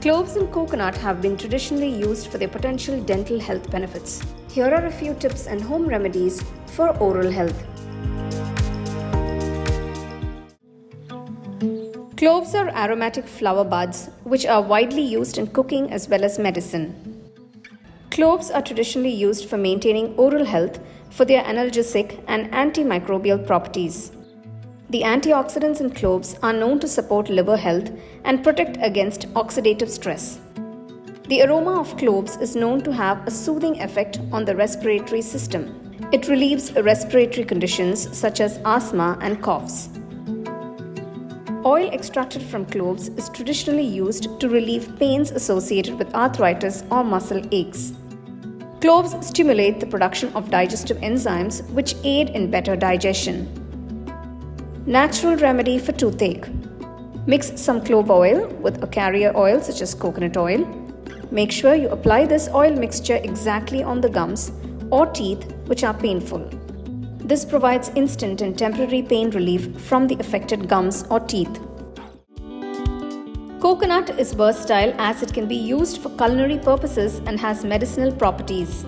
Cloves and coconut have been traditionally used for their potential dental health benefits. Here are a few tips and home remedies for oral health. Cloves are aromatic flower buds which are widely used in cooking as well as medicine. Cloves are traditionally used for maintaining oral health for their analgesic and antimicrobial properties. The antioxidants in cloves are known to support liver health and protect against oxidative stress. The aroma of cloves is known to have a soothing effect on the respiratory system. It relieves respiratory conditions such as asthma and coughs. Oil extracted from cloves is traditionally used to relieve pains associated with arthritis or muscle aches. Cloves stimulate the production of digestive enzymes which aid in better digestion. Natural remedy for toothache. Mix some clove oil with a carrier oil such as coconut oil. Make sure you apply this oil mixture exactly on the gums or teeth which are painful. This provides instant and temporary pain relief from the affected gums or teeth. Coconut is versatile as it can be used for culinary purposes and has medicinal properties.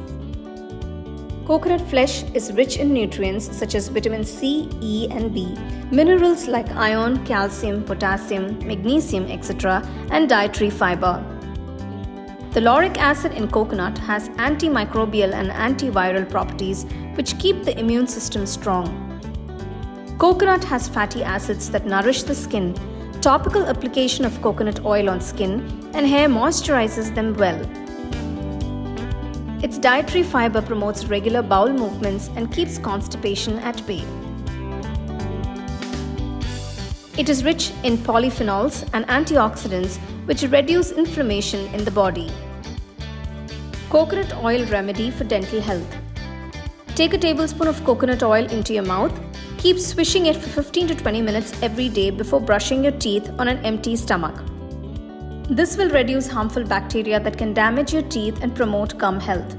Coconut flesh is rich in nutrients such as vitamin C, E and B, minerals like iron, calcium, potassium, magnesium, etc. and dietary fiber. The lauric acid in coconut has antimicrobial and antiviral properties which keep the immune system strong. Coconut has fatty acids that nourish the skin. Topical application of coconut oil on skin and hair moisturizes them well. Its dietary fiber promotes regular bowel movements and keeps constipation at bay. It is rich in polyphenols and antioxidants which reduce inflammation in the body. Coconut oil remedy for dental health. Take a tablespoon of coconut oil into your mouth. Keep swishing it for 15 to 20 minutes every day before brushing your teeth on an empty stomach. This will reduce harmful bacteria that can damage your teeth and promote gum health.